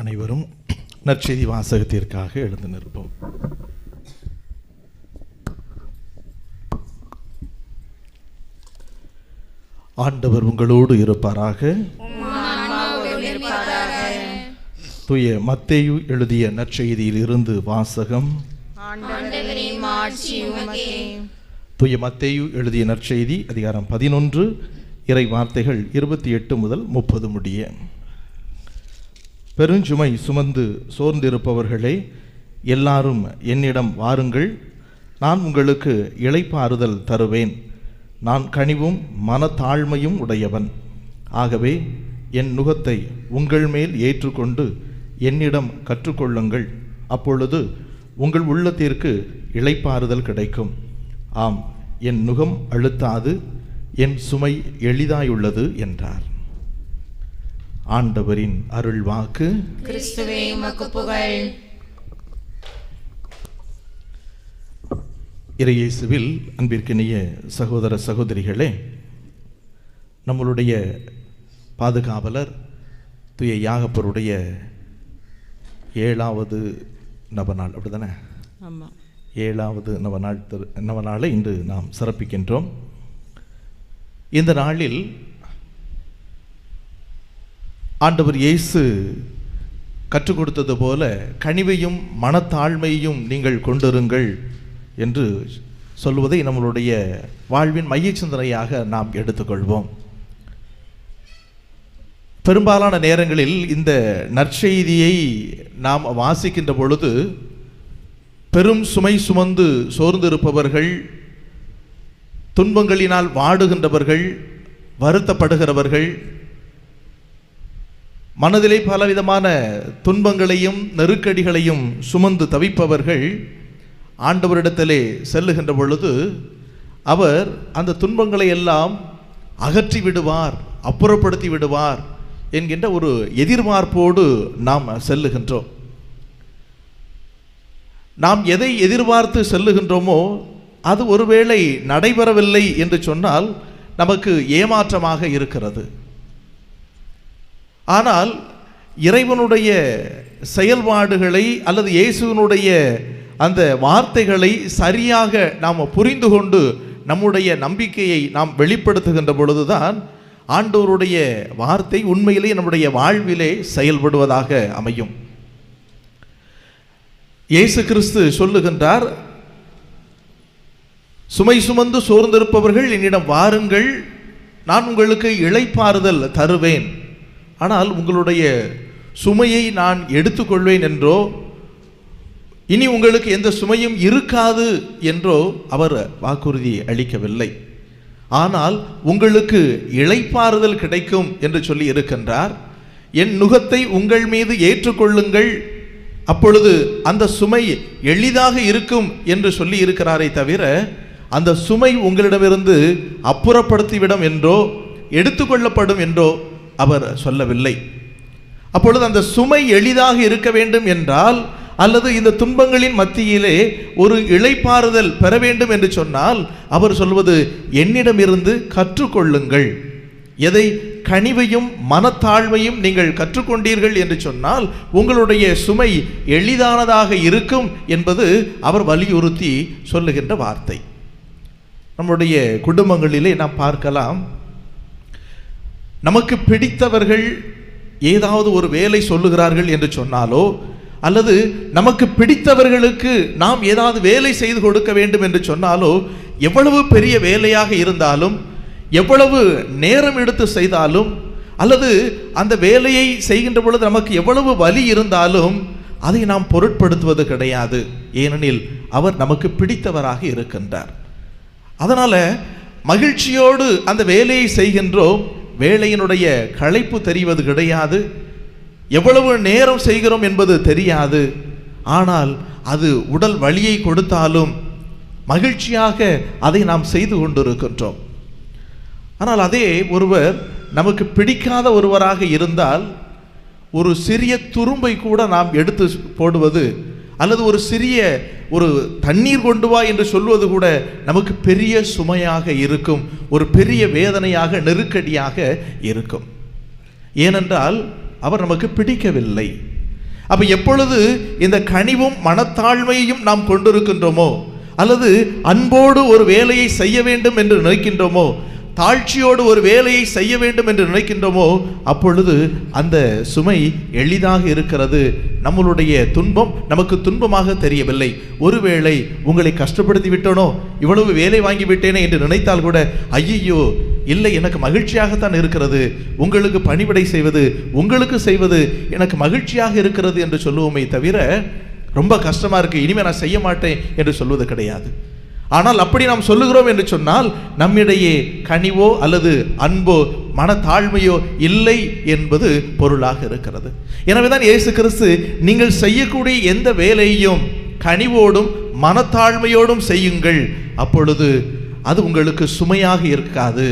அனைவரும் நற்செய்தி வாசகத்திற்காக எழுந்து நிற்போம். ஆண்டவர் உங்களோடு இருப்பாராக. தூய மத்தேயு எழுதிய நற்செய்தியில் இருந்து வாசகம். தூய மத்தேயு எழுதிய நற்செய்தி அதிகாரம் 11 இறை வார்த்தைகள் 28 முதல் 30 முடிய. பெருஞ்சுமை சுமந்து சோர்ந்திருப்பவர்களே, எல்லாரும் என்னிடம் வாருங்கள், நான் உங்களுக்கு இளைப்பாறுதல் தருவேன். நான் கனிவும் மனத்தாழ்மையும் உடையவன். ஆகவே என் நுகத்தை உங்கள் மேல் ஏற்றுக்கொண்டு என்னிடம் கற்றுக்கொள்ளுங்கள். அப்பொழுது உங்கள் உள்ளத்திற்கு இளைப்பாறுதல் கிடைக்கும். ஆம், என் நுகம் அழுத்தாது, என் சுமை எளிதாயுள்ளது என்றார். ஆண்டவரின் அருள் வாக்கு. கிறிஸ்துவே உமக்கு புகழ். இறையேசுவில் அன்பிற்கினிய சகோதர சகோதரிகளே, நம்மளுடைய பாதுகாவலர் தூய யாகப்பருடைய 7வது நவநாள், அப்படிதானே? ஆமாம், 7வது நவநாளை இன்று நாம் சிறப்பிக்கின்றோம். இந்த நாளில் ஆண்டவர் இயேசு கற்றுக் கொடுத்தது போல கனிவையும் மனத்தாழ்மையையும் நீங்கள் கொண்டிருங்கள் என்று சொல்வதை நம்மளுடைய வாழ்வின் மைய சிந்தனையாக நாம் எடுத்துக்கொள்வோம். பெரும்பாலான நேரங்களில் இந்த நற்செய்தியை நாம் வாசிக்கின்ற பொழுது பெரும் சுமை சுமந்து சோர்ந்திருப்பவர்கள், துன்பங்களினால் வாடுகின்றவர்கள், வருத்தப்படுகிறவர்கள், மனதிலே பலவிதமான துன்பங்களையும் நெருக்கடிகளையும் சுமந்து தவிப்பவர்கள் ஆண்டவரிடத்திலே செல்லுகின்ற பொழுது அவர் அந்த துன்பங்களை எல்லாம் அகற்றி விடுவார், அப்புறப்படுத்தி விடுவார் என்கின்ற ஒரு எதிர்பார்ப்போடு நாம் செல்லுகின்றோம். நாம் எதை எதிர்பார்த்து செல்லுகின்றோமோ அது ஒருவேளை நடைபெறவில்லை என்று சொன்னால் நமக்கு ஏமாற்றமாக இருக்கிறது. ஆனால் இறைவனுடைய செயல்பாடுகளை அல்லது இயேசுவினுடைய அந்த வார்த்தைகளை சரியாக நாம் புரிந்து கொண்டு நம்முடைய நம்பிக்கையை நாம் வெளிப்படுத்துகின்ற பொழுதுதான் ஆண்டவருடைய வார்த்தை உண்மையிலே நம்முடைய வாழ்விலே செயல்படுவதாக அமையும். இயேசு கிறிஸ்து சொல்லுகின்றார், சுமை சுமந்து சோர்ந்திருப்பவர்கள் என்னிடம் வாருங்கள், நான் உங்களுக்கு இளைப்பாறுதல் தருவேன். ஆனால் உங்களுடைய சுமையை நான் எடுத்துக்கொள்வேன் என்றோ, இனி உங்களுக்கு எந்த சுமையும் இருக்காது என்றோ அவர் வாக்குறுதி அளிக்கவில்லை. ஆனால் உங்களுக்கு இளைப்பாறுதல் கிடைக்கும் என்று சொல்லி இருக்கின்றார். என் நுகத்தை உங்கள் மீது ஏற்றுக்கொள்ளுங்கள், அப்பொழுது அந்த சுமை எளிதாக இருக்கும் என்று சொல்லி இருக்கிறாரே தவிர அந்த சுமை உங்களிடமிருந்து அப்புறப்படுத்திவிடும் என்றோ எடுத்துக்கொள்ளப்படும் என்றோ அவர் சொல்லவில்லை. அப்பொழுது அந்த சுமை எளிதாக இருக்க வேண்டும் என்றால், அல்லது இந்த துன்பங்களின் மத்தியிலே ஒரு இளைப்பாறுதல் பெற வேண்டும் என்று சொன்னால் அவர் சொல்வது என்னிடமிருந்து கற்றுக்கொள்ளுங்கள். எதை? கனிவையும் மனத்தாழ்மையும் நீங்கள் கற்றுக்கொண்டீர்கள் என்று சொன்னால் உங்களுடைய சுமை எளிதானதாக இருக்கும் என்பது அவர் வலியுறுத்தி சொல்லுகின்ற வார்த்தை. நம்முடைய குடும்பங்களிலே நாம் பார்க்கலாம், நமக்கு பிடித்தவர்கள் ஏதாவது ஒரு வேலை சொல்லுகிறார்கள் என்று சொன்னாலோ, அல்லது நமக்கு பிடித்தவர்களுக்கு நாம் ஏதாவது வேலை செய்து கொடுக்க வேண்டும் என்று சொன்னாலோ, எவ்வளவு பெரிய வேலையாக இருந்தாலும், எவ்வளவு நேரம் எடுத்து செய்தாலும், அல்லது அந்த வேலையை செய்கின்ற பொழுது நமக்கு எவ்வளவு வலி இருந்தாலும் அதை நாம் பொருட்படுத்துவது கிடையாது. ஏனெனில் அவர் நமக்கு பிடித்தவராக இருக்கின்றார். அதனால மகிழ்ச்சியோடு அந்த வேலையை செய்கின்றோம். வேலையினுடைய களைப்பு தெரிவது கிடையாது, எவ்வளவு நேரம் செய்கிறோம் என்பது தெரியாது. ஆனால் அது உடல் வலியை கொடுத்தாலும் மகிழ்ச்சியாக அதை நாம் செய்து கொண்டிருக்கின்றோம். ஆனால் அதே ஒருவர் நமக்கு பிடிக்காத ஒருவராக இருந்தால் ஒரு சிறிய துரும்பை கூட நாம் எடுத்து போடுவது, அல்லது ஒரு சிறிய ஒரு தண்ணீர் கொண்டு வா என்று சொல்வது கூட நமக்கு பெரிய சுமையாக இருக்கும், ஒரு பெரிய வேதனையாக நெருக்கடியாக இருக்கும். ஏனென்றால் அவர் நமக்கு பிடிக்கவில்லை. அப்ப எப்பொழுது இந்த கனிவும் மனத்தாழ்மையையும் நாம் கொண்டிருக்கின்றோமோ, அல்லது அன்போடு ஒரு வேலையை செய்ய வேண்டும் என்று நினைக்கின்றோமோ, தாழ்ச்சியோடு ஒரு வேலையை செய்ய வேண்டும் என்று நினைக்கின்றோமோ, அப்பொழுது அந்த சுமை எளிதாக இருக்கிறது. நம்மளுடைய துன்பம் நமக்கு துன்பமாக தெரியவில்லை. ஒருவேளை உங்களை கஷ்டப்படுத்தி விட்டனோ, இவ்வளவு வேலை வாங்கி விட்டேனே என்று நினைத்தால் கூட, ஐயோ இல்லை, எனக்கு மகிழ்ச்சியாகத்தான் இருக்கிறது, உங்களுக்கு பணிவிடை செய்வது, உங்களுக்கு செய்வது எனக்கு மகிழ்ச்சியாக இருக்கிறது என்று சொல்லுவோமே தவிர, ரொம்ப கஷ்டமா இருக்கு, இனிமே நான் செய்ய மாட்டேன் என்று சொல்வது கிடையாது. ஆனால் அப்படி நாம் சொல்லுகிறோம் என்று சொன்னால் நம்மிடையே கனிவோ அல்லது அன்போ மனத்தாழ்மையோ இல்லை என்பது பொருளாக இருக்கிறது. எனவேதான் இயேசு கிறிஸ்து, நீங்கள் செய்யக்கூடிய எந்த வேலையையும் கனிவோடும் மனத்தாழ்மையோடும் செய்யுங்கள், அப்பொழுது அது உங்களுக்கு சுமையாக இருக்காது,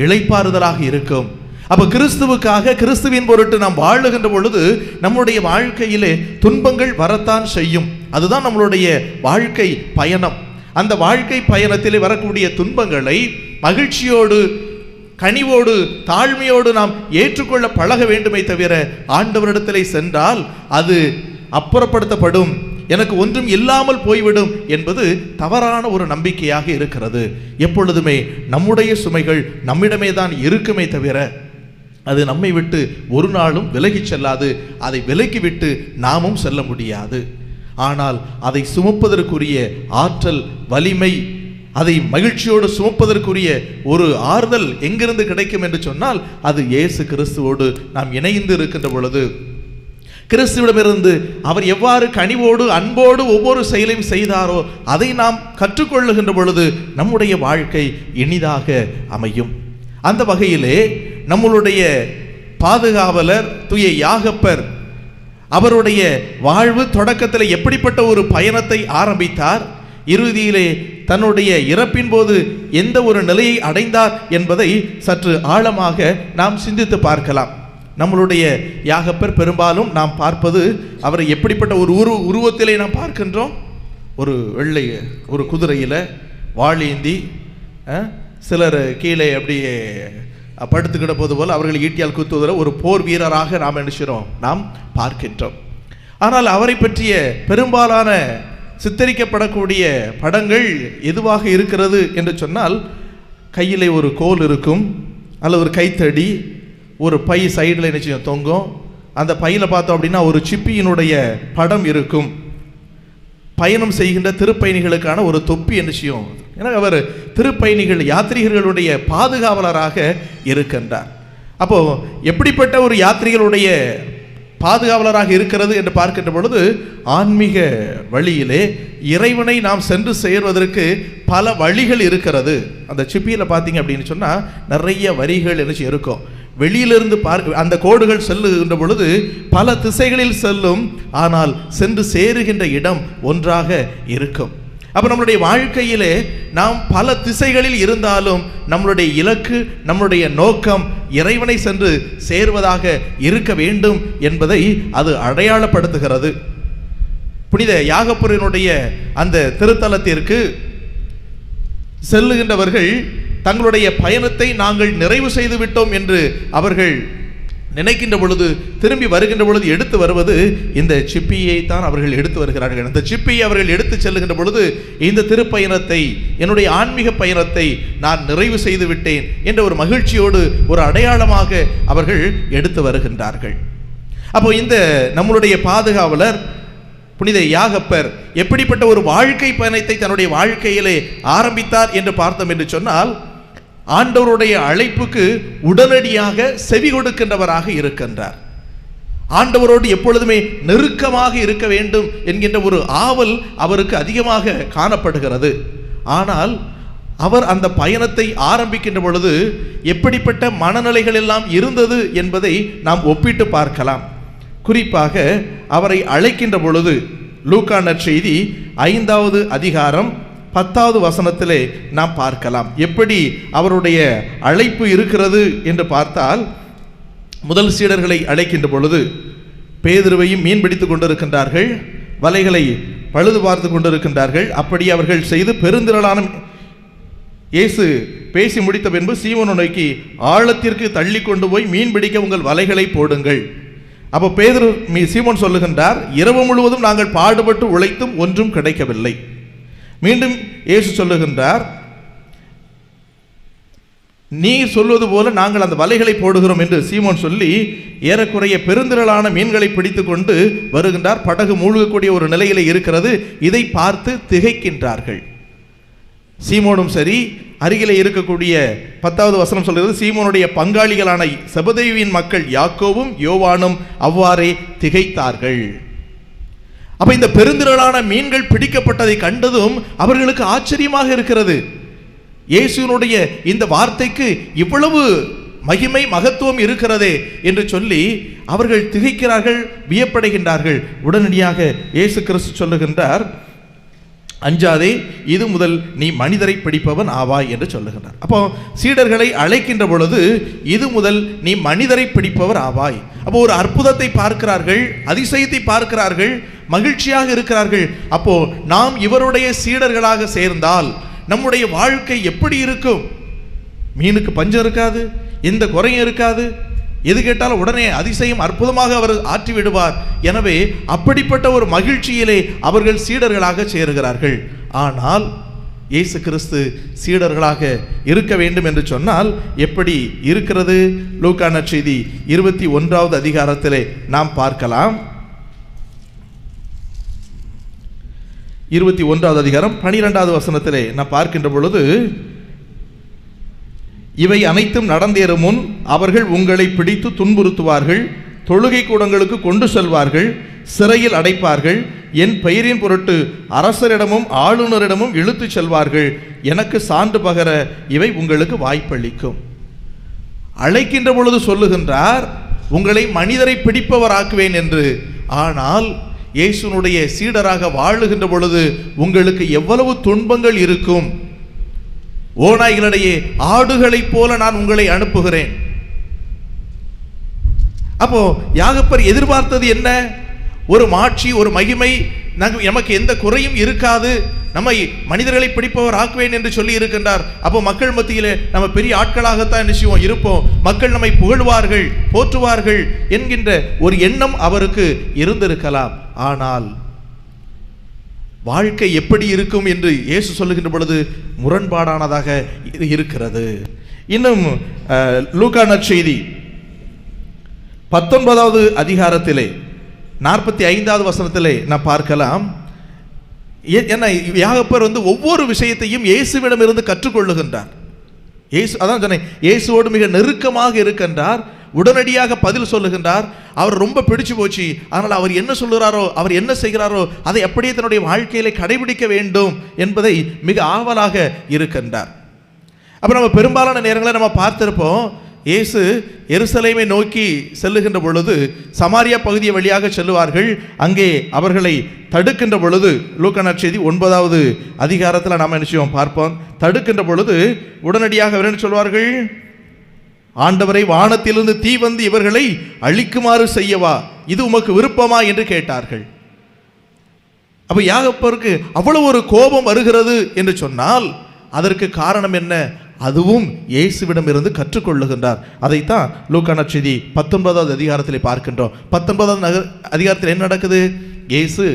இளைப்பாறுதலாக இருக்கும். அப்ப கிறிஸ்துவுக்காக, கிறிஸ்துவின் பொருட்டு நாம் வாழுகின்ற பொழுது நம்முடைய வாழ்க்கையிலே துன்பங்கள் வரத்தான் செய்யும். அதுதான் நம்மளுடைய வாழ்க்கை பயணம். அந்த வாழ்க்கை பயணத்தில் வரக்கூடிய துன்பங்களை மகிழ்ச்சியோடு, கனிவோடு, தாழ்மையோடு நாம் ஏற்றுக்கொள்ள பழக வேண்டுமே தவிர, ஆண்டவரிடத்திலே சென்றால் அது அப்புறப்படுத்தப்படும், எனக்கு ஒன்றும் இல்லாமல் போய்விடும் என்பது தவறான ஒரு நம்பிக்கையாக இருக்கிறது. எப்பொழுதுமே நம்முடைய சுமைகள் நம்மிடமே தான் இருக்குமே தவிர, அது நம்மை விட்டு ஒரு நாளும் விலகி செல்லாது. அதை விலக்கி விட்டு நாமும் செல்ல முடியாது. ஆனால் அதை சுமப்பதற்குரிய ஆற்றல், வலிமை, அதை மகிழ்ச்சியோடு சுமப்பதற்குரிய ஒரு ஆறுதல் எங்கிருந்து கிடைக்கும் என்று சொன்னால், அது இயேசு கிறிஸ்துவோடு நாம் இணைந்து இருக்கின்ற பொழுது, கிறிஸ்துவிடமிருந்து அவர் எவ்வாறு கனிவோடு அன்போடு ஒவ்வொரு செயலையும் செய்தாரோ அதை நாம் கற்றுக்கொள்ளுகின்ற பொழுது நம்முடைய வாழ்க்கை இனிதாக அமையும். அந்த வகையிலே நம்மளுடைய பாதுகாவலர் தூய யாகப்பர், அவருடைய வாழ்வு தொடக்கத்தில் எப்படிப்பட்ட ஒரு பயணத்தை ஆரம்பித்தார், இறுதியிலே தன்னுடைய இறப்பின் போது எந்த ஒரு நிலையை அடைந்தார் என்பதை சற்று ஆழமாக நாம் சிந்தித்து பார்க்கலாம். நம்மளுடைய யாகப்பர் பெரும்பாலும் நாம் பார்ப்பது, அவரை எப்படிப்பட்ட ஒரு உருவத்திலே நாம் பார்க்கின்றோம். ஒரு வெள்ளை ஒரு குதிரையில் வாளேந்தி, சிலர் கீழே அப்படியே படுத்துக்கிட போது போல் அவர்கள் ஈட்டியால் குத்துவதில் ஒரு போர் வீரராக நாம் நினைக்கிறோம், நாம் பார்க்கின்றோம். ஆனால் அவரை பற்றிய பெரும்பாலான சித்தரிக்கப்படக்கூடிய படங்கள் எதுவாக இருக்கிறது என்று சொன்னால், கையிலே ஒரு கோல் இருக்கும், அல்லது ஒரு கைத்தடி, ஒரு பை சைடில் நிச்சயம் தொங்கும். அந்த பையில் பார்த்தோம் அப்படின்னா ஒரு சிப்பியினுடைய படம் இருக்கும். பயணம் செய்கின்ற திருப்பயணிகளுக்கான ஒரு தொப்பி நிச்சயம். ஏன்னா அவர் திருப்பயணிகள், யாத்ரீகர்களுடைய பாதுகாவலராக இருக்கின்றார். அப்போ எப்படிப்பட்ட ஒரு யாத்ரீகளுடைய பாதுகாவலராக இருக்கிறது என்று பார்க்கின்ற பொழுது, ஆன்மீக வழியிலே இறைவனை நாம் சென்று சேர்வதற்கு பல வழிகள் இருக்கிறது. அந்த சிப்பியில் பார்த்தீங்க அப்படின்னு சொன்னால் நிறைய வரிகள் என்ன இருக்கும். வெளியிலிருந்து அந்த கோடுகள் செல்லுகின்ற பொழுது பல திசைகளில் செல்லும், ஆனால் சென்று சேருகின்ற இடம் ஒன்றாக இருக்கும். அப்போ நம்மளுடைய வாழ்க்கையிலே நாம் பல திசைகளில் இருந்தாலும் நம்மளுடைய இலக்கு, நம்மளுடைய நோக்கம் இறைவனை சென்று சேர்வதாக இருக்க வேண்டும் என்பதை அது அடையாளப்படுத்துகிறது. புனித யாகப்பரினுடைய அந்த திருத்தலத்திற்கு செல்லுகின்றவர்கள் தங்களுடைய பயணத்தை நாங்கள் நிறைவு செய்து விட்டோம் என்று அவர்கள் நினைக்கின்ற பொழுது, திரும்பி வருகின்ற பொழுது எடுத்து வருவது இந்த சிப்பியை தான் அவர்கள் எடுத்து வருகிறார்கள். அந்த சிப்பியை அவர்கள் எடுத்து செல்லுகின்ற பொழுது, இந்த திருப்பயணத்தை, என்னுடைய ஆன்மீக பயணத்தை நான் நிறைவு செய்து விட்டேன் என்ற ஒரு மகிழ்ச்சியோடு ஒரு அடையாளமாக அவர்கள் எடுத்து வருகின்றார்கள். அப்போ இந்த நம்மளுடைய பாதுகாவலர் புனித யாகப்பர் எப்படிப்பட்ட ஒரு வாழ்க்கை பயணத்தை தன்னுடைய வாழ்க்கையிலே ஆரம்பித்தார் என்று பார்த்தோம் என்று சொன்னால், ஆண்டவருடைய அழைப்புக்கு உடனடியாக செவி கொடுக்கின்றவராக இருக்கின்றார். ஆண்டவரோடு எப்பொழுதுமே நெருக்கமாக இருக்க வேண்டும் என்கின்ற ஒரு ஆவல் அவருக்கு அதிகமாக காணப்படுகிறது. ஆனால் அவர் அந்த பயணத்தை ஆரம்பிக்கின்ற பொழுது எப்படிப்பட்ட மனநிலைகள் எல்லாம் இருந்தது என்பதை நாம் ஒப்பிட்டு பார்க்கலாம். குறிப்பாக அவரை அழைக்கின்ற பொழுது லூக்கா நற்செய்தி 5வது அதிகாரம் 10வது வசனத்திலே நாம் பார்க்கலாம். எப்படி அவருடைய அழைப்பு இருக்கிறது என்று பார்த்தால், முதல் சீடர்களை அழைக்கின்ற பொழுது பேதுருவையும் மீன் பிடித்து கொண்டிருக்கின்றார்கள், வலைகளை பழுது பார்த்து கொண்டிருக்கின்றார்கள். அப்படி அவர்கள் செய்து பெருந்திரளான இயேசு பேசி முடித்த பின்பு சீமோனை நோக்கி, ஆழத்திற்கு தள்ளி கொண்டு போய் மீன் பிடிக்க உங்கள் வலைகளை போடுங்கள். அப்போ பேதுரு சீமோன் சொல்லுகின்றார், இரவு முழுவதும் நாங்கள் பாடுபட்டு உழைத்தும் ஒன்றும் கிடைக்கவில்லை. மீண்டும் இயேசு சொல்லுகின்றார், நீ சொல்வது போல நாங்கள் அந்த வலைகளை போடுகிறோம் என்று சீமோன் சொல்லி ஏறக்குறைய பெருந்திரளான மீன்களை பிடித்து கொண்டு வருகின்றார். படகு மூழ்கக்கூடிய ஒரு நிலையில இருக்கிறது. இதை பார்த்து திகைக்கின்றார்கள். சீமோனும் சரி, அருகிலே இருக்கக்கூடிய 10வது வசனம் சொல்கிறது, சீமோனுடைய பங்காளிகளான செபதேயுவின் மக்கள் யாக்கோவும் யோவானும் அவ்வாறே திகைத்தார்கள். அப்ப இந்த பெருந்திரளான மீன்கள் பிடிக்கப்பட்டதை கண்டதும் அவர்களுக்கு ஆச்சரியமாக இருக்கிறது. இயேசுவினுடைய இந்த வார்த்தைக்கு இவ்வளவு மகிமை மகத்துவம் இருக்கிறதே என்று சொல்லி அவர்கள் திகைக்கிறார்கள், வியப்படைகின்றார்கள். உடனடியாக இயேசு கிறிஸ்து சொல்லுகின்றார், அஞ்சாதே, இது முதல் நீ மனிதரை பிடிப்பவன் ஆவாய் என்று சொல்லுகின்றார். அப்போ சீடர்களை அழைக்கின்ற பொழுது இது முதல் நீ மனிதரை பிடிப்பவர் ஆவாய். அப்போ ஒரு அற்புதத்தை பார்க்கிறார்கள், அதிசயத்தை பார்க்கிறார்கள், மகிழ்ச்சியாக இருக்கிறார்கள். அப்போ நாம் இவருடைய சீடர்களாக சேர்ந்தால் நம்முடைய வாழ்க்கை எப்படி இருக்கும்? மீனுக்கு பஞ்சம் இருக்காது, எந்த குறையும் இருக்காது, எது கேட்டாலும் உடனே அதிசயம் அற்புதமாக அவர் ஆற்றி விடுவார். எனவே அப்படிப்பட்ட ஒரு மகிழ்ச்சியிலே அவர்கள் சீடர்களாக சேருகிறார்கள். ஆனால் இயேசு கிறிஸ்து சீடர்களாக இருக்க வேண்டும் என்று சொன்னால் எப்படி இருக்கிறது? லூக்கா நற்செய்தி 21வது அதிகாரத்திலே நாம் பார்க்கலாம். 21வது அதிகாரம் 12வது வசனத்திலே நாம் பார்க்கின்ற பொழுது, இவை அனைத்தும் நடந்தேறும் முன் அவர்கள் உங்களை பிடித்து துன்புறுத்துவார்கள், தொழுகை கூடங்களுக்கு கொண்டு செல்வார்கள், சிறையில் அடைப்பார்கள், என் பெயரின் பொருட்டு அரசரிடமும் ஆளுநரிடமும் இழுத்து செல்வார்கள், எனக்கு சான்று பகர இவை உங்களுக்கு வாய்ப்பளிக்கும். அழைக்கின்ற பொழுது சொல்லுகின்றார், உங்களை மனிதரை பிடிப்பவராக்குவேன் என்று. ஆனால் இயேசுனுடைய சீடராக வாழுகின்ற பொழுது உங்களுக்கு எவ்வளவு துன்பங்கள் இருக்கும். ஓநாய்களிடையே ஆடுகளைப் போல நான் உங்களை அனுப்புகிறேன். அப்போ யாகப்பர் எதிர்பார்த்தது என்ன? ஒரு மாட்சி, ஒரு மகிமை, நமக்கு எந்த குறையும் இருக்காது, நம்மை மனிதர்களை பிடிப்பவர் ஆக்குவேன் என்று சொல்லி இருக்கின்றார். அப்போ மக்கள் மத்தியிலே நம்ம பெரிய ஆட்களாகத்தான் நிச்சயம் இருப்போம், மக்கள் நம்மை புகழ்வார்கள், போற்றுவார்கள் என்கின்ற ஒரு எண்ணம் அவருக்கு இருந்திருக்கலாம். ஆனால் வாழ்க்கை எப்படி இருக்கும் என்று இயேசு சொல்லுகின்ற பொழுது முரண்பாடானதாக இருக்கிறது. இன்னும் லூக்கா நற்செய்தி 19வது அதிகாரத்திலே 45வது வசனத்திலே நான் பார்க்கலாம். ஏன்னா யாகப்பர் ஒவ்வொரு விஷயத்தையும் இயேசுவிடம் இருந்து கற்றுக்கொள்ளுகின்றார். இயேசு அதான் சொன்னேன், இயேசுவோடு மிக நெருக்கமாக இருக்கின்றார். உடனடியாக பதில் சொல்லுகின்றார். அவர் ரொம்ப பிடிச்சு போச்சு. அதனால் அவர் என்ன சொல்லுகிறாரோ, அவர் என்ன செய்கிறாரோ அதை அப்படியே தன்னுடைய வாழ்க்கையில கடைபிடிக்க வேண்டும் என்பதை மிக ஆவலாக இருக்கின்றார். அப்போ நம்ம பெரும்பாலான நேரங்களை நம்ம பார்த்திருப்போம், இயேசு எருசலேமை நோக்கி செல்லுகின்ற பொழுது சமாரியா பகுதியை வழியாக செல்லுவார்கள். அங்கே அவர்களை தடுக்கின்ற பொழுது லூக்கா நற்செய்தி 9வது அதிகாரத்தில் நாம் என்ன செய்வோம் பார்ப்போம். தடுக்கின்ற பொழுது உடனடியாக என்ன சொல்வார்கள்? ஆண்டவரை, வானத்திலிருந்து தீ வந்து இவர்களை அழிக்குமாறு செய்யவா, இது உமக்கு விருப்பமா என்று கேட்டார்கள். அப்ப யாகப்பருக்கு அவ்வளவு ஒரு கோபம் வருகிறது என்று சொன்னால் அதற்கு காரணம் என்ன? அதுவும் இயேசுவிடம் இருந்து கற்றுக்கொள்ளுகின்றார். அதைத்தான் லூக்கா நற்செய்தி 19வது அதிகாரத்திலே பார்க்கின்றோம். 19வது அதிகாரத்தில் என்ன நடக்குது? இயேசு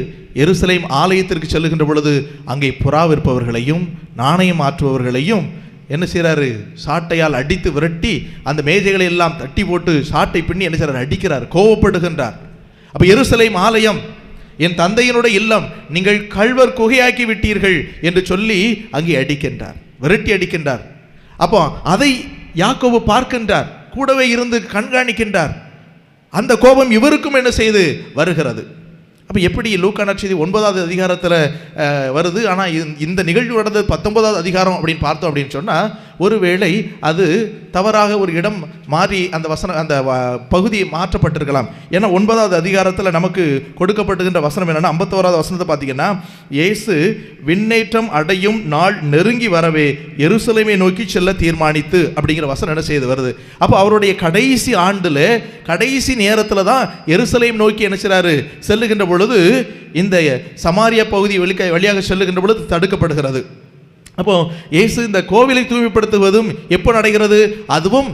எருசலேம் ஆலயத்திற்கு செல்லுகின்ற பொழுது அங்கே புறா விற்பவர்களையும் நாணயம் மாற்றுபவர்களையும் என்ன செய்கிறாரு? சாட்டையால் அடித்து விரட்டி அந்த மேஜைகளை எல்லாம் தட்டி போட்டு சாட்டை பின்னி என்ன செய்கிறார்? அடிக்கிறார், கோபப்படுகின்றார். அப்ப எருசலேம் ஆலயம் என் தந்தையினுடைய இல்லம், நீங்கள் கள்வர் குகையாக்கி விட்டீர்கள் என்று சொல்லி அங்கே அடிக்கின்றார், விரட்டி அடிக்கின்றார். அப்போ அதை யாக்கோபு பார்க்கின்றார், கூடவே இருந்து கண்காணிக்கின்றார். அந்த கோபம் இவருக்கும் என்ன செய்து வருகிறது. அப்போ எப்படி லூக்கா நற்செய்தி 9வது அதிகாரத்தில் வருது, ஆனால் இந்த நிகழ்வு நடந்தது 19வது அதிகாரம் அப்படின்னு பார்த்தோம் அப்படின்னு சொன்னால் ஒருவேளை அது தவறாக ஒரு இடம் மாறி அந்த பகுதி மாற்றப்பட்டிருக்கலாம். ஏன்னா 9வது அதிகாரத்தில் நமக்கு கொடுக்கப்பட்டுகின்ற வசனம் என்னென்னா 51வது வசனத்தை பார்த்தீங்கன்னா, இயேசு விண்ணேற்றம் அடையும் நாள் நெருங்கி வரவே எருசலேமை நோக்கி செல்ல தீர்மானித்து அப்படிங்கிற வசனம் என்ன செய்து வருது. அப்போ அவருடைய கடைசி ஆண்டில் கடைசி நேரத்தில் தான் எருசலேம் நோக்கி என்ன செய்கிறாரு? செல்லுகின்ற பொழுது இந்த சமாரியா பகுதி வழியாக செல்லுகின்ற பொழுது தடுக்கப்படுகிறது. அப்போ இயேசு இந்த கோவிலை தூய்மைப்படுத்துவதும் எப்போ நடைகிறது? அதுவும்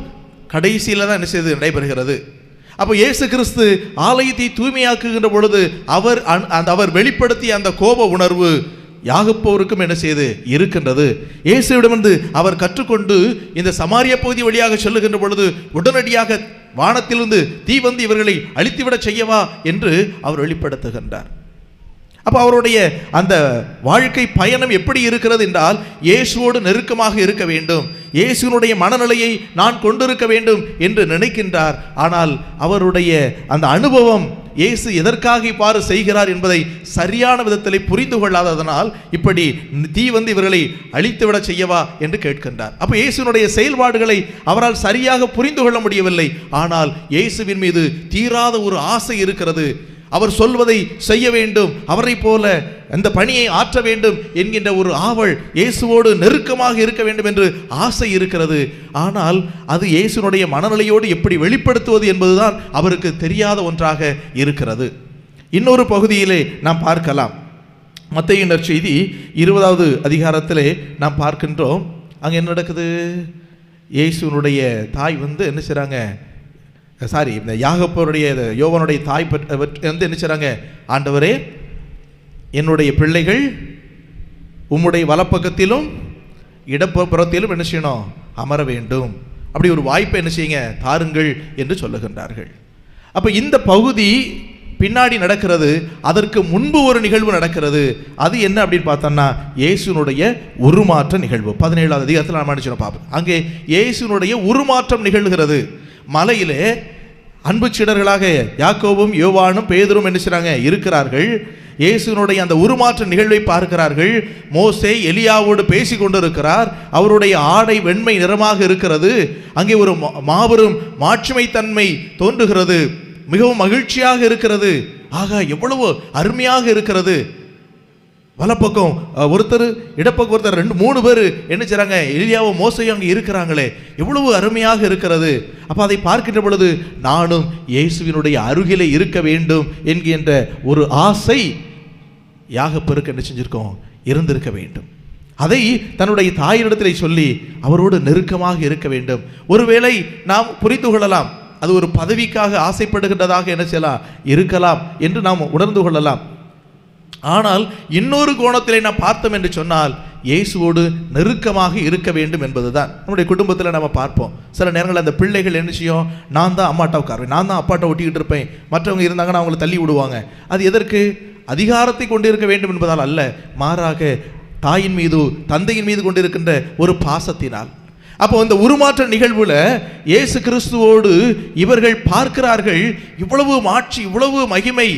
கடைசியில் தான் என்ன செய்து நடைபெறுகிறது. அப்போ இயேசு கிறிஸ்து ஆலயத்தை தூய்மையாக்குகின்ற பொழுது அவர் வெளிப்படுத்திய அந்த கோப உணர்வு யாகப்போருக்கும் என்ன செய்து இருக்கின்றது. இயேசுவிடமிருந்து அவர் கற்றுக்கொண்டு இந்த சமாரிய பகுதி வழியாக செல்லுகின்ற பொழுது உடனடியாக வானத்திலிருந்து தீ வந்து இவர்களை அழித்துவிட செய்யவா என்று அவர் வெளிப்படுத்துகின்றார். அப்போ அவருடைய அந்த வாழ்க்கை பயணம் எப்படி இருக்கிறது என்றால், இயேசுவோடு நெருக்கமாக இருக்க வேண்டும், இயேசுனுடைய மனநிலையை நான் கொண்டிருக்க வேண்டும் என்று நினைக்கின்றார். ஆனால் அவருடைய அந்த அனுபவம் இயேசு எதற்காக இவ்வாறு செய்கிறார் என்பதை சரியான விதத்தில் புரிந்து கொள்ளாததனால் இப்படி தீ வந்து இவர்களை அழித்துவிட செய்யவா என்று கேட்கின்றார். அப்போ இயேசுனுடைய செயல்பாடுகளை அவரால் சரியாக புரிந்து கொள்ள முடியவில்லை. ஆனால் இயேசுவின் மீது தீராத ஒரு ஆசை இருக்கிறது. அவர் சொல்வதை செய்ய வேண்டும், அவரை போல அந்த பணியை ஆற்ற வேண்டும் என்கின்ற ஒரு ஆவல், இயேசுவோடு நெருக்கமாக இருக்க வேண்டும் என்று ஆசை இருக்கிறது. ஆனால் அது இயேசுனுடைய மனநிலையோடு எப்படி வெளிப்படுத்துவது என்பதுதான் அவருக்கு தெரியாத ஒன்றாக இருக்கிறது. இன்னொரு பகுதியிலே நாம் பார்க்கலாம். மத்தேயு நற்செய்தி 20வது அதிகாரத்திலே நாம் பார்க்கின்றோம். அங்கே என்ன நடக்குது? இயேசுனுடைய தாய் வந்து என்ன செய்றாங்க, இந்த யாகப்போருடைய யோவானுடைய தாய் வந்து என்ன செய்றாங்க, ஆண்டவரே என்னுடைய பிள்ளைகள் உம்முடைய வலப்பக்கத்திலும் இடப்புறத்திலும் என்ன செய்யணும், அமர வேண்டும், அப்படி ஒரு வாய்ப்பை என்ன செய்யுங்க தாருங்கள் என்று சொல்லுகின்றார்கள். அப்போ இந்த பகுதி பின்னாடி நடக்கிறது. அதற்கு முன்பு ஒரு நிகழ்வு நடக்கிறது. அது என்ன அப்படின்னு பார்த்தோம்னா, இயேசுனுடைய உருமாற்ற நிகழ்வு. 17வது அதிகாரத்தில் நாம் நினைச்சோம் பார்ப்போம். அங்கே இயேசுனுடைய உருமாற்றம் நிகழ்கிறது. மலையிலே அன்பு சீடர்களாக யாக்கோபும் யோவானும் பேதுரும் என்ன செய்றாங்க இருக்கிறார்கள். இயேசுனுடைய அந்த உருமாற்ற நிகழ்வை பார்க்கிறார்கள். மோசே எலியாவோடு பேசி கொண்டிருக்கிறார். அவருடைய ஆடை வெண்மை நிறமாக இருக்கிறது. அங்கே ஒரு மாபெரும் மாட்சிமை தன்மை தோன்றுகிறது. மிகவும் மகிழ்ச்சியாக இருக்கிறது. ஆகா, எவ்வளவு அருமையாக இருக்கிறது. வலப்பக்கம் ஒருத்தர், இடப்பக்கம் ஒருத்தர், 2-3 பேர் என்ன செய்றாங்க, எலியாவும் மோசையும் அங்கே இருக்கிறாங்களே, எவ்வளவு அருமையாக இருக்கிறது. அப்போ அதை பார்க்கின்ற பொழுது நானும் இயேசுவினுடைய அருகிலே இருக்க வேண்டும் என்கின்ற ஒரு ஆசை யாகப்பெருக்கு என்ன செஞ்சிருக்கோம், இருந்திருக்க வேண்டும். அதை தன்னுடைய தாயினிடத்தில் சொல்லி அவரோடு நெருக்கமாக இருக்க வேண்டும். ஒருவேளை நாம் புரிந்து கொள்ளலாம், அது ஒரு பதவிக்காக ஆசைப்படுகின்றதாக என்ன செய்யலாம் இருக்கலாம் என்று நாம் உணர்ந்து கொள்ளலாம். ஆனால் இன்னொரு கோணத்திலே நாம் பார்த்தோம் என்று சொன்னால், இயேசுவோடு நெருக்கமாக இருக்க வேண்டும் என்பதுதான். நம்முடைய குடும்பத்தில் நம்ம பார்ப்போம், சில நேரங்களில் அந்த பிள்ளைகள் என்ன செய்யும், நான் தான் அம்மாட்ட உட்காருவேன், நான் தான் அப்பாட்ட ஒட்டிக்கிட்டு இருப்பேன், மற்றவங்க இருந்தாங்கன்னா அவங்களை தள்ளி விடுவாங்க. அது எதற்கு? அதிகாரத்தை கொண்டு இருக்க வேண்டும் என்பதால் அல்ல, மாறாக தாயின் மீது தந்தையின் மீது கொண்டிருக்கின்ற ஒரு பாசத்தினால். அப்போ இந்த உருமாற்ற நிகழ்வுல இயேசு கிறிஸ்துவோடு இவர்கள் பார்க்கிறார்கள். இவ்வளவு மாட்சி, இவ்வளவு மகிமை,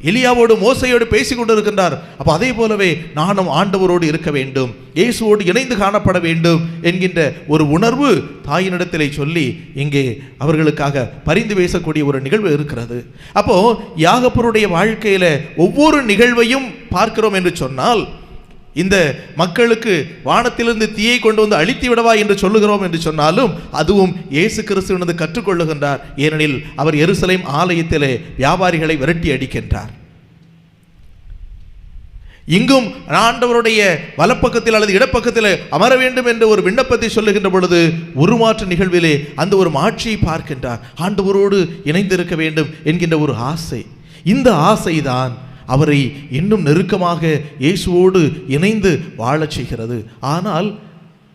எலியாவோடு மோசையோடு பேசிக் கொண்டிருக்கின்றார். அப்போ அதே போலவே நானும் ஆண்டவரோடு இருக்க வேண்டும், இயேசுவோடு இணைந்து காணப்பட வேண்டும் என்கின்ற ஒரு உணர்வு தாயினிடத்திலே சொல்லி இங்கே அவர்களுக்காக பரிந்து பேசக்கூடிய ஒரு நிகழ்வு இருக்கிறது. அப்போ யாகப்பருடைய வாழ்க்கையில ஒவ்வொரு நிகழ்வையும் பார்க்கிறோம் என்று சொன்னால், இந்த மக்களுக்கு வானத்திலிருந்து தீயை கொண்டு வந்து அழித்து விடவா என்று சொல்லுகிறோம் என்று சொன்னாலும், அதுவும் இயேசு கிறிஸ்துவினது கற்றுக்கொள்ளுகின்றார். ஏனெனில் அவர் எருசலேம் ஆலயத்திலே வியாபாரிகளை விரட்டி அடிக்கின்றார். இங்கும் ஆண்டவருடைய வலப்பக்கத்தில் அல்லது இடப்பக்கத்தில் அமர வேண்டும் என்ற ஒரு விண்ணப்பத்தை சொல்லுகின்ற பொழுது, உருமாற்ற நிகழ்விலே அந்த ஒரு மாட்சியை பார்க்கின்றார். ஆண்டவரோடு இணைந்திருக்க வேண்டும் என்கின்ற ஒரு ஆசை. இந்த ஆசைதான் அவரை இன்னும் நெருக்கமாக இயேசுவோடு இணைந்து வாழச் செய்கிறது. ஆனால்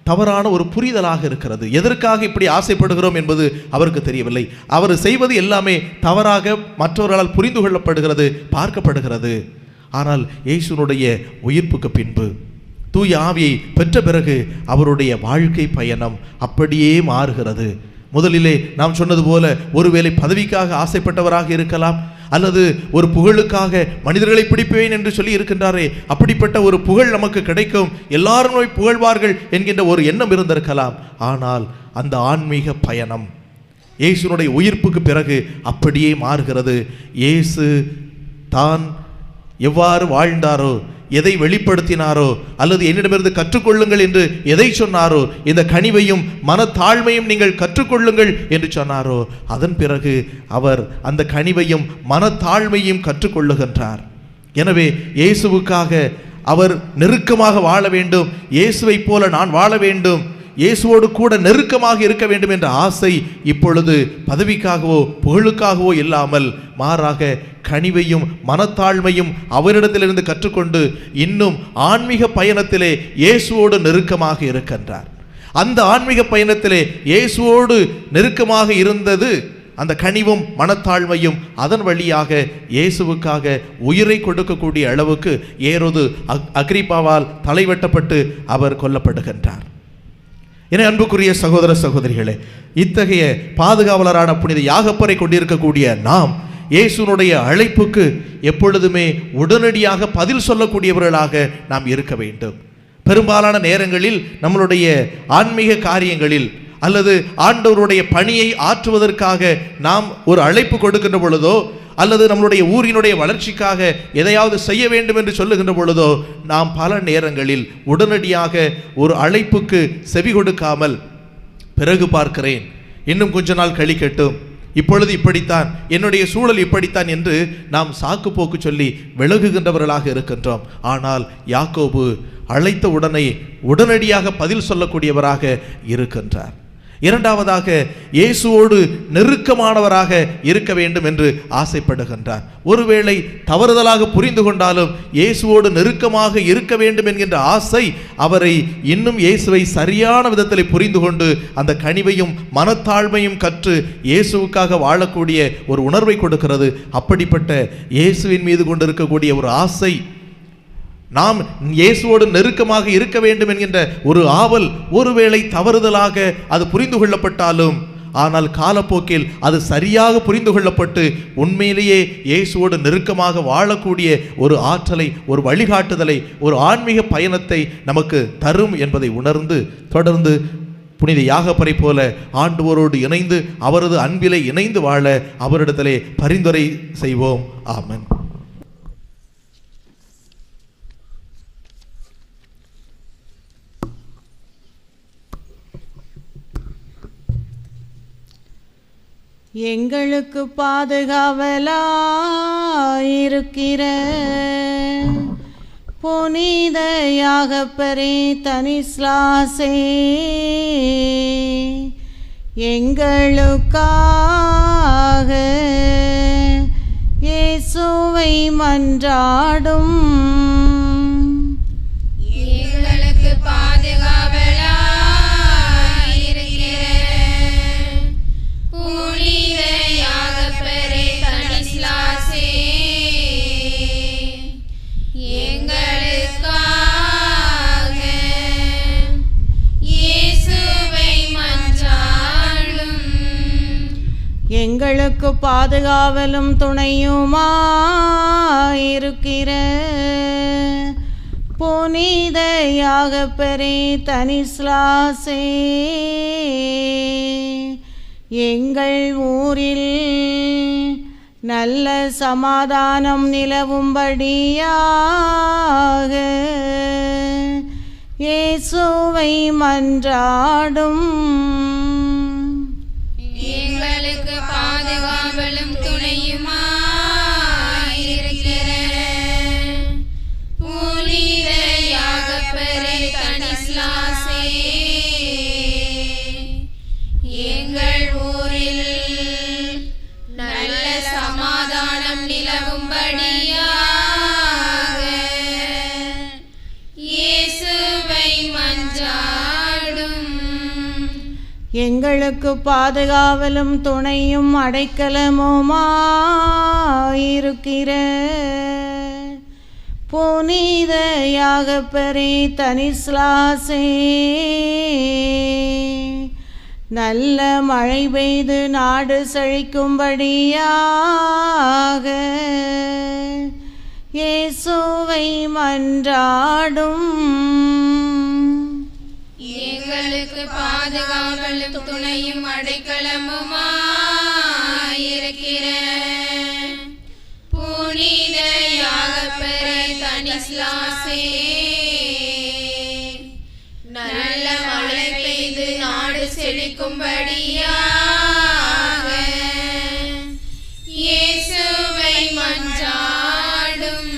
தவறான ஒரு புரிதலாக இருக்கிறது. எதற்காக இப்படி ஆசைப்படுகிறோம் என்பது அவருக்கு தெரியவில்லை. அவர் செய்வது எல்லாமே தவறாக மற்றவர்களால் புரிந்து கொள்ளப்படுகிறது, பார்க்கப்படுகிறது. ஆனால் இயேசுனுடைய உயிர்ப்புக்கு பின்பு, தூய ஆவியை பெற்ற பிறகு அவருடைய வாழ்க்கை பயணம் அப்படியே மாறுகிறது. முதலிலே நாம் சொன்னது போல ஒருவேளை பதவிக்காக ஆசைப்பட்டவராக இருக்கலாம், அல்லது ஒரு புகழுக்காக மனிதர்களை பிடிப்பேன் என்று சொல்லி இருக்கின்றாரே, அப்படிப்பட்ட ஒரு புகழ் நமக்கு கிடைக்கும், எல்லாரும் புகழ்வார்கள் என்கின்ற ஒரு எண்ணம் இருந்திருக்கலாம். ஆனால் அந்த ஆன்மீக பயணம் இயேசுனுடைய உயிர்ப்புக்கு பிறகு அப்படியே மாறுகிறது. இயேசு தான் எவ்வாறு வாழ்ந்தாரோ, எதை வெளிப்படுத்தினாரோ, அல்லது என்னிடமிருந்து கற்றுக்கொள்ளுங்கள் என்று எதை சொன்னாரோ, இந்த கனிவையும் மனத்தாழ்மையும் நீங்கள் கற்றுக்கொள்ளுங்கள் என்று சொன்னாரோ, அதன் பிறகு அவர் அந்த கனிவையும் மனத்தாழ்மையும் கற்றுக்கொள்ளுகின்றார். எனவே இயேசுவுக்காக அவர் நெருக்கமாக வாழ வேண்டும், இயேசுவை போல நான் வாழ வேண்டும், இயேசுவோடு கூட நெருக்கமாக இருக்க வேண்டும் என்ற ஆசை இப்பொழுது பதவிக்காகவோ புகழுக்காகவோ இல்லாமல் மாறாக கனிவையும் மனத்தாழ்மையும் அவரிடத்திலிருந்து கற்றுக்கொண்டு இன்னும் ஆன்மீக பயணத்திலே இயேசுவோடு நெருக்கமாக இருக்கின்றார். அந்த ஆன்மீக பயணத்திலே இயேசுவோடு நெருக்கமாக இருந்தது அந்த கனிவும் மனத்தாழ்மையும் அதன் வழியாக இயேசுவுக்காக உயிரை கொடுக்கக்கூடிய அளவுக்கு ஏரோது அகிரிப்பாவால் தலைவெட்டப்பட்டு அவர் கொல்லப்படுகின்றார். என அன்புக்குரிய சகோதர சகோதரிகளே, இத்தகைய பாதுகாவலரான புனித யாகப்பரை கொண்டிருக்கக்கூடிய நாம் இயேசுனுடைய அழைப்புக்கு எப்பொழுதுமே உடனடியாக பதில் சொல்லக்கூடியவர்களாக நாம் இருக்க வேண்டும். பெரும்பாலான நேரங்களில் நம்மளுடைய ஆன்மீக காரியங்களில் அல்லது ஆண்டவருடைய பணியை ஆற்றுவதற்காக நாம் ஒரு அழைப்பு கொடுக்கின்ற பொழுதோ அல்லது நம்மளுடைய ஊரினுடைய வளர்ச்சிக்காக எதையாவது செய்ய வேண்டும் என்று சொல்லுகின்ற பொழுதோ நாம் பல நேரங்களில் உடனடியாக ஒரு அழைப்புக்கு செவி கொடுக்காமல் பிறகு பார்க்கிறேன், இன்னும் கொஞ்ச நாள் கழிக்கட்டும், இப்பொழுது இப்படித்தான், என்னுடைய சூழல் இப்படித்தான் என்று நாம் சாக்கு போக்கு சொல்லி விலகுகின்றவர்களாக இருக்கின்றோம். ஆனால் யாக்கோபு அழைத்த உடனடியாக பதில் சொல்லக்கூடியவராக இருக்கின்றார். இரண்டாவதாக இயேசுவோடு நெருக்கமானவராக இருக்க வேண்டும் என்று ஆசைப்படுகின்றார். ஒருவேளை தவறுதலாக புரிந்து கொண்டாலும் இயேசுவோடு நெருக்கமாக இருக்க வேண்டும் என்கின்ற ஆசை அவரை இன்னும் இயேசுவை சரியான விதத்தில் புரிந்து கொண்டு அந்த கனிவையும் மனத்தாழ்மையும் கற்று இயேசுவுக்காக வாழக்கூடிய ஒரு உணர்வை கொடுக்கிறது. அப்படிப்பட்ட இயேசுவின் மீது கொண்டிருக்கக்கூடிய ஒரு ஆசை, நாம் இயேசுவோடு நெருக்கமாக இருக்க வேண்டும் என்கின்ற ஒரு ஆவல் ஒருவேளை தவறுதலாக அது புரிந்து கொள்ளப்பட்டாலும், ஆனால் காலப்போக்கில் அது சரியாக புரிந்து கொள்ளப்பட்டு உண்மையிலேயே இயேசுவோடு நெருக்கமாக வாழக்கூடிய ஒரு ஆற்றலை, ஒரு வழிகாட்டுதலை, ஒரு ஆன்மீக பயணத்தை நமக்கு தரும் என்பதை உணர்ந்து தொடர்ந்து புனித யாகப்பரை போல ஆண்டவரோடு இணைந்து அவரது அன்பிலே இணைந்து வாழ அவரிடத்திலே பரிந்துரை செய்வோம். ஆமென். எங்களுக்கு பாதுகாவலாயிருக்கிற புனித யாகப்பரே தனிஸ்லாசே, எங்களுக்காக இயேசுவை மன்றாடும். எங்களுக்கு பாதுகாவலா எங்களுக்கு பாதுகாவலும் துணையுமாயிருக்கிற புனித யாகப்பரே தனிஸ்லாசே, எங்கள் ஊரில் நல்ல சமாதானம் நிலவும்படியாக இயேசுவை மன்றாடும். எங்களுக்கு பாதுகாவலும் துணையுமாயிருக்கிற புனித யாகப்பரே தனிஸ்லாசே, எங்கள் ஊரில் நல்ல சமாதானம் நிலவும்படியாக இயேசுவை மன்றாடும். எங்களுக்கு பாதுகாவலும் துணையும் அடைக்கலமுமாயிருக்கிற புனித யாகப்பரே தனிஸ்லாசே, நல்ல மழை பெய்து நாடு செழிக்கும்படியாக இயேசுவை மன்றாடும். எங்களுக்கு பாதுகாவலும் துணையும் அடைக்கலமுமாயிருக்கிற புனித யாகப்பரே தனிஸ்லாசே, நல்ல மழை பெய்து நாடு செழிக்கும்படியாக இயேசுவை மன்றாடும்.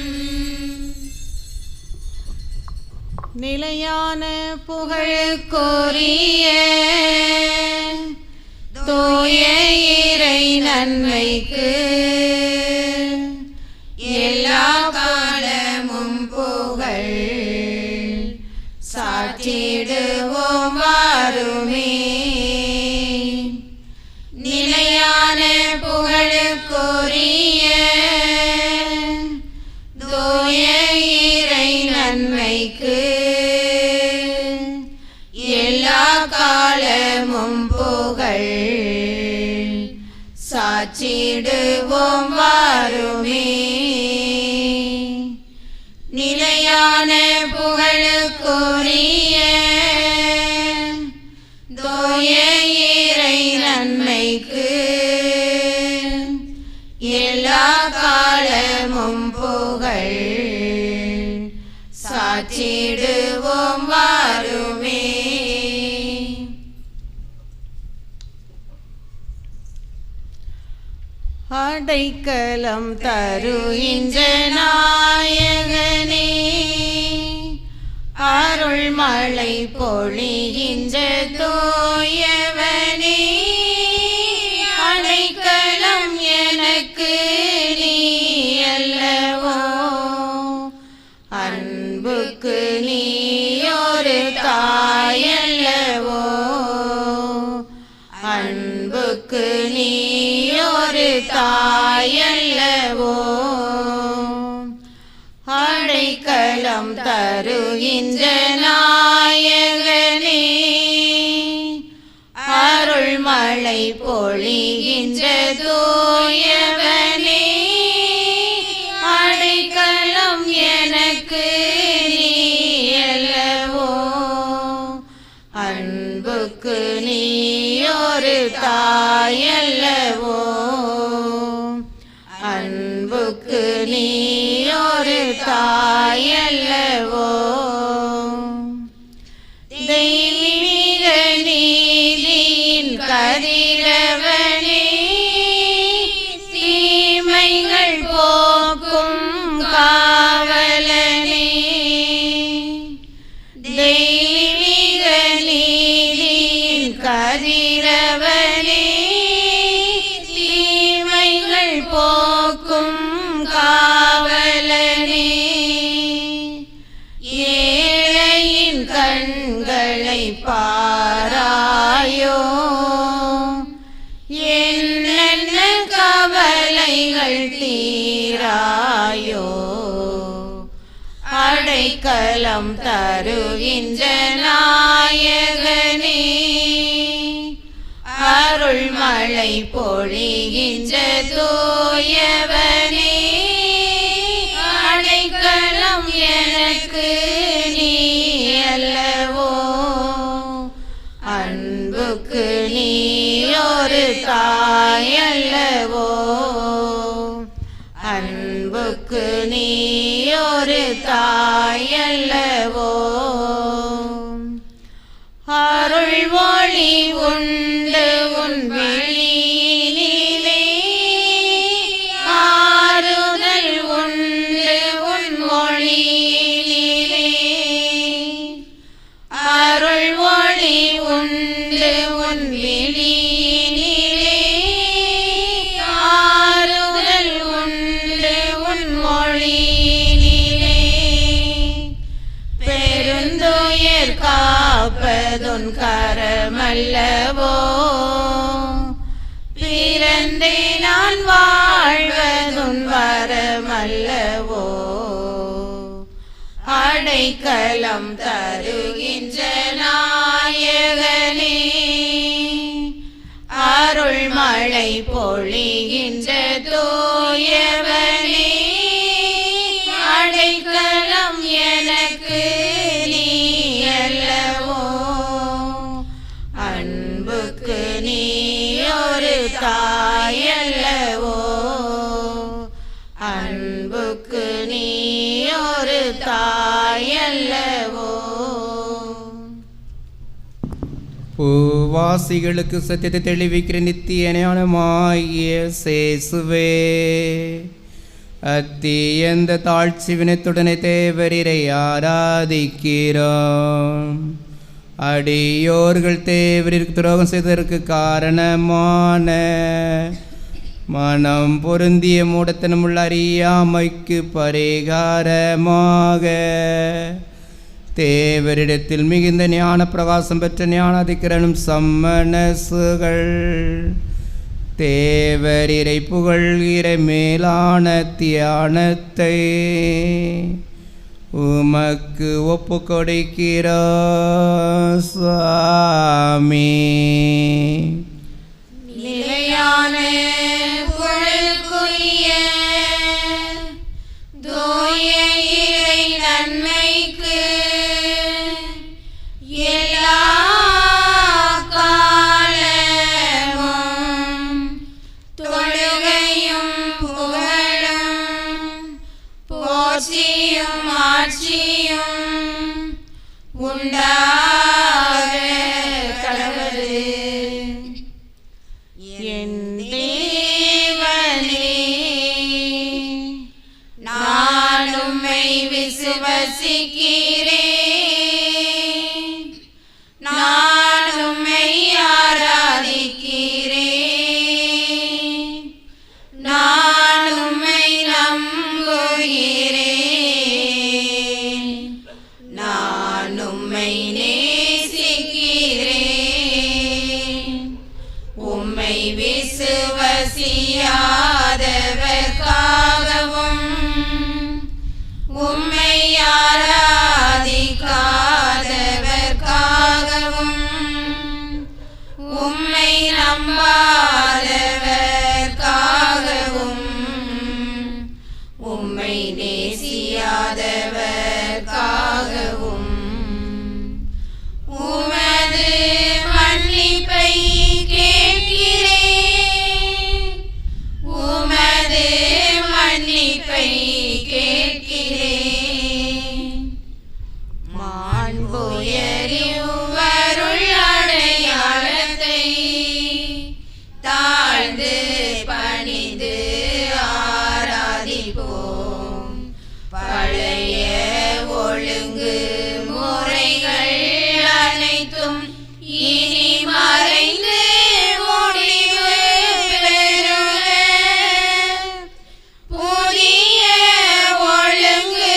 நிலையான புகழுக்குரிய தூய இறை நன்மைக்கு எல்லா காலமும் புகழ் சாற்றிடுவோம் வாருமே. நிலையான புகழுக்குரிய தூய இறை நன்மைக்கு எல்லா காலமும் புகழ் சாற்றிடுவோம் வாருமே. நிலையான புகழுக்குரிய தூய இறை நன்மைக்கு எல்லா காலமும் புகழ் சாற்றிடுவோம் வாருமே. அடைக்கலம் தருகின்ற நாயகனே, அருள் மழை பொழிகின்ற தூயவனே, அடைக்கலம் எனக்கு நீ அல்லவோ, அன்புக்கு நீ ஒரு தாயல்லவோ, அன்புக்கு நீ ஒரு தாயல்லவோ. அடைக்கலம் தருகின்ற நாயகனே, அருள் மழை பொழிகின்ற தூயவனே, அடைக்கலம் எனக்கு நீ அல்லவோ, அன்புக்கு நீ ஒரு தாயல்லவோ, அன்புக்கு நீ ஒரு தாயல்லவோ. தெய்வீக நீதியின் கதிரவனே, தீமைகள் போக்கும் காவலனே, தெய்வீக நீதியின் கதிரவனே, தீமைகள் போக்கும் காவலனே, ஏழையின் கண்களை பாராயோ, என்னென்ன கவலைகள் தீராயோ, அடைக்கலம் தருகின்ற நாயகனே, அருள் மழை பொழிகின்ற தூயவனே, அடைக்கலம் எனக்கு நீ அல்லவோ, அன்புக்கு நீ ஒரு தாயல்லவோ, அன்புக்கு நீ ஒரு தாயல்லவோ. அருள் ஒளி உண்டு உன் வெளியினிலே, ஆறுதல் உண்டு உன் மொழியினிலே, அருள் ஒளி உண்டு உன் வெளியினிலே, ஆறுதல் உண்டு உன் மொழியினிலே, பெருந்துயர் காப்பதுன் கரமல்லவோ, பிறந்தே நான் வாழ்வதுன் வரமல்லவோ, அடைக்கலம் தருகின்ற நாயகனே, அருள் மழை பொழிகின்ற தூயவனே, அடைக்கலம் எனக்கு நீ அல்லவோ, அன்புக்கு நீ ஒரு தாயல்லவோ, அன்புக்கு நீ ஒரு தாயல்லவோ. பூவாசிகளுக்கு சத்தியத்தை தெளிவிக்கிற நித்திய ஞானமாகிய சேசுவே, அத்தியந்த தாழ்ச்சி வினத்துடனே தேவரீரை ஆராதிக்கிறோம். அடியோர்கள் தேவரிற்கு துரோகம் செய்ததற்கு காரணமான மனம் பொருந்திய மூடத்தனமுள்ள அறியாமைக்கு பரிகாரமாக தேவரிடத்தில் மிகுந்த ஞான பிரகாசம் பெற்ற ஞானாதிக்கரனும் சம்மனசுகள் தேவரிரை புகழ்கிற மேலான தியானத்தை உமக்கு ஒப்பு கொடுக்கிறோம் சுவாமி. நிலையான புகழுக்குரிய தூய இறை நன்மைக்கு எல்லா காலமும் தொழுகையும் புகழும் போற்றியும் ஆட்சியும் உண்டாக கடவுளே. என் தேவனே, நான் உம்மை விசுவசிக்கிறேன், நான் உம்மை ஆராதிக்கிறேன், நான் உம்மை நம்புகிறேன், நான் உம்மை நேசிக்கிறேன். உம்மை விசுவசியாதவர்க்காகவும் உம்மை ஆராதிக்காதவர்க்காகவும் உம்மை நம்பாதவர்க்காகவும் உம்மை நேசியாதவர்க்காகவும் உமது மன்னிப்பை கேட்கிறேன், உமது மன்னிப்பை கேட்கிறேன். மாண்புயரிவருள் அடையாளத்தை தாழ்ந்து பணிந்து ஆராதிப்போம். பழைய ஒழுங்கு முறைகள் அனைத்தும் இனி மறைந்து முடிவு பெறுக. புதிய ஒழுங்கு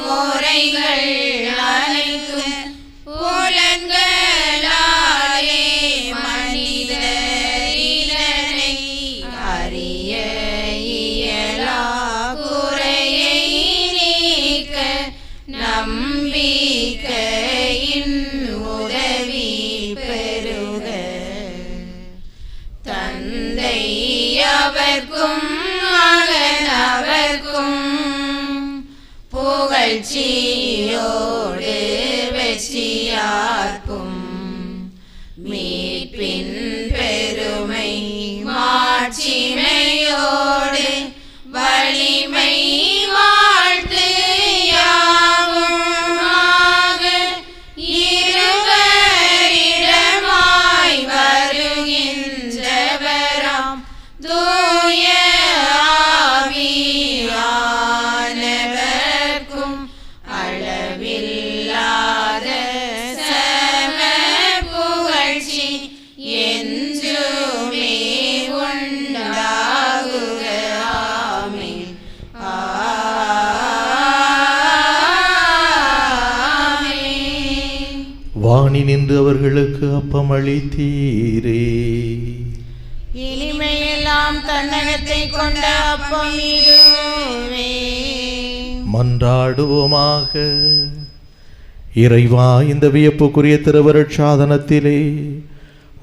முறைகள் அனைத்தும் புலன்களாலே மனிதர் இதனை அறிய இயலா குறையை நீக்க நம்பிக்கையின் உதவி பெறுக. தந்தை அவர்க்கும் மகன் அவர்க்கும் புகழ்ச்சியோடு வெற்றியார்க்கும் மீட்பின் பெருமை மாட்சிமையோடு வலிமை வாழ்த்து யாவுமாக இருவரிடமாய் வருகின்றவராம் தூய ஆவியானவர்க்கும் அளவில்லாத சம புகழ்ச்சி என்றுமே உண்டாகுக. ஆமென். ஆமென். வாணி நின்று அவர்களுக்கு அப்பம் அளித்தீரே. இனிமையெல்லாம் தன்னகத்தை கொண்ட அப்பம் இதுவே. மன்றாடுவோமாக. இறைவா, இந்த வியப்புக்குரிய திருவருட்சாதனத்திலே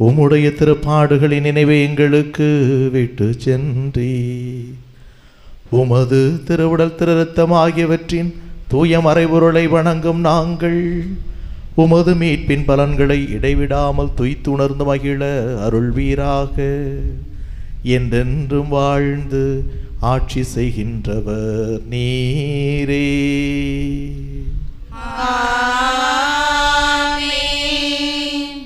உம்முடைய திருப்பாடுகளின் நினைவை எங்களுக்கு விட்டு சென்றி உமது திருவுடல் திருரத்தம் ஆகியவற்றின் தூய மறைபொருளை வணங்கும் நாங்கள் உமது மீட்பின் பலன்களை இடைவிடாமல் துய்த்துணர்ந்து மகிழ அருள்வீராக. என்றென்றும் வாழ்ந்து ஆட்சி செய்கின்றவர் நீரே. ஆமென்.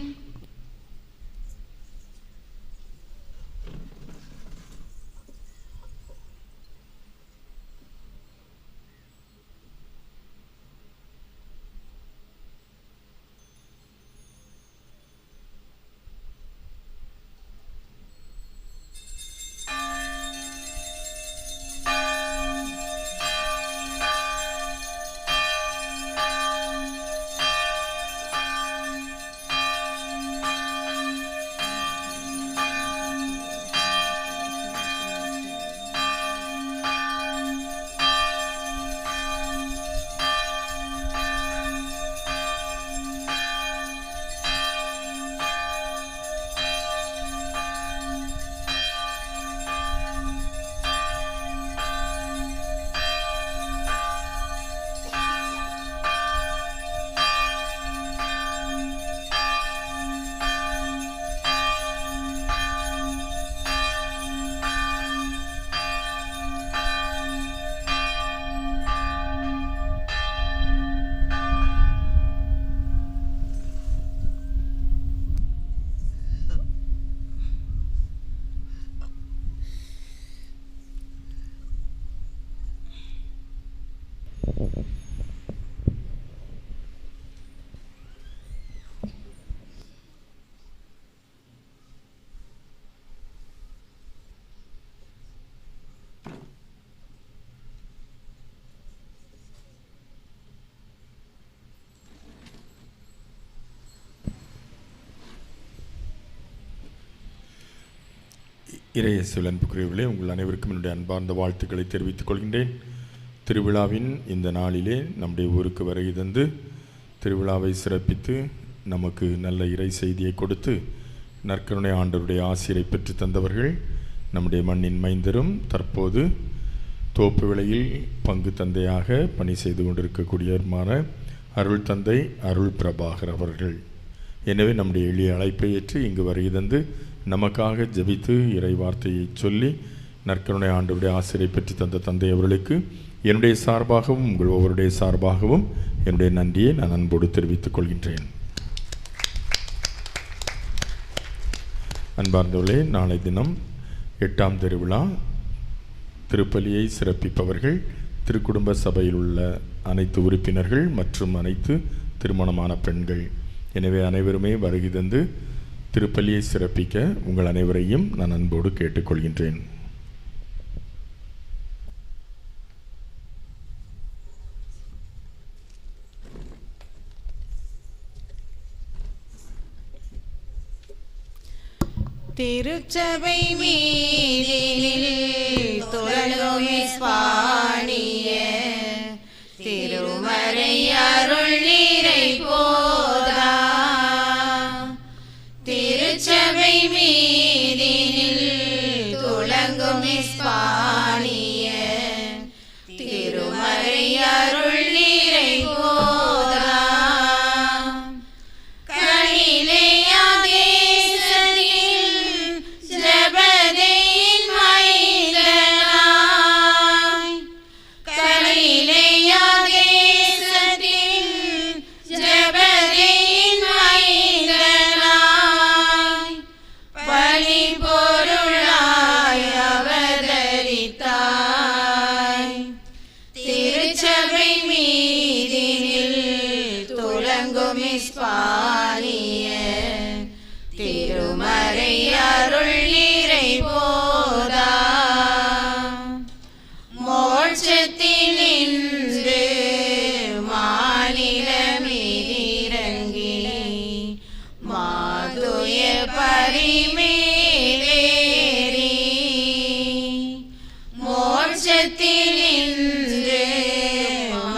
இறையேசுவில் அன்புக்குரியவர்களே, உங்கள் அனைவருக்கும் என்னுடைய அன்பார்ந்த வாழ்த்துக்களை தெரிவித்துக் கொள்கின்றேன். திருவிழாவின் இந்த நாளிலே நம்முடைய ஊருக்கு வருகை தந்து திருவிழாவை சிறப்பித்து நமக்கு நல்ல இறை செய்தியை கொடுத்து நற்கருணை ஆண்டவருடைய ஆசிரை பெற்று தந்தவர்கள் நம்முடைய மண்ணின் மைந்தரும் தற்போது தோப்பு விலையில் பங்கு தந்தையாக பணி செய்து கொண்டிருக்கக்கூடியவருமான அருள் தந்தை அருள் பிரபாகர் அவர்கள். எனவே நம்முடைய எளிய அழைப்பை ஏற்று இங்கு வருகை தந்து நமக்காக ஜெபித்து இறை வார்த்தையை சொல்லி நற்கருணை ஆண்டவருடைய ஆசிரை பெற்று தந்த தந்தை அவர்களுக்கு என்னுடைய சார்பாகவும் உங்கள் ஒவ்வொருடைய சார்பாகவும் என்னுடைய நன்றியை நான் அன்போடு தெரிவித்துக் கொள்கின்றேன். அன்பார்ந்தவர்களே, நாளை தினம் 8ஆம் திருவிழா திருப்பலியை சிறப்பிப்பவர்கள் திருக்குடும்ப சபையில் உள்ள அனைத்து உறுப்பினர்கள் மற்றும் அனைத்து திருமணமான பெண்கள். எனவே அனைவருமே வருகை தந்து திருப்பலியை சிறப்பிக்க உங்கள் அனைவரையும் நான் அன்போடு கேட்டுக்கொள்கின்றேன். திருச்சபை மீதினில் துலங்கும் இஸ்பானிய திருமறை அருள் நீரை போதா. திருச்சபை மீதினில் துலங்கும் இஸ்பானிய திருமறை அருள் நீரை போதா. திருமறை அருள் நீரை போதா. மோட்சத்தினின்று மாநிலமிறங்கி மாதுய பரிமேலேறி. மோட்சத்தினின்று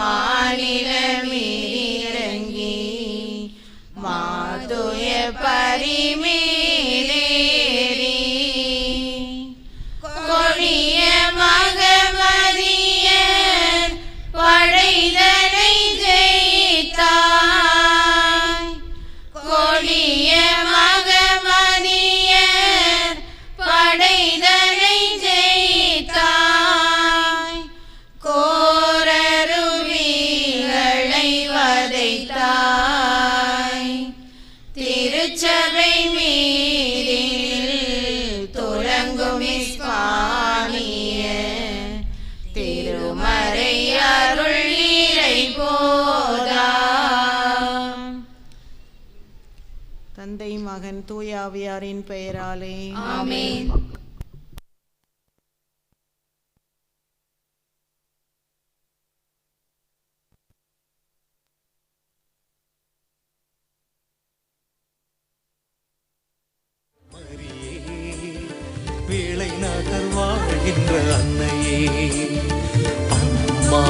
மாநிலமிறங்கி மாதுய பரிமேலேறி. கொடிய மகமதியர் படைதனை ஜெயித்தாய். கொடிய மகமதியர் படைதனை ஜெயித்தாய். கோரருவிகளை வதைத்தாய். திருச்சபை மீதில் துலங்கும் இஸ்பானிய திருமறை அருள் நீரை போதா. தந்தை மகன் தூயாவியாரின் பெயராலே ஆமென். வேளை நகர் வாழ்கின்ற அன்னையே அம்மா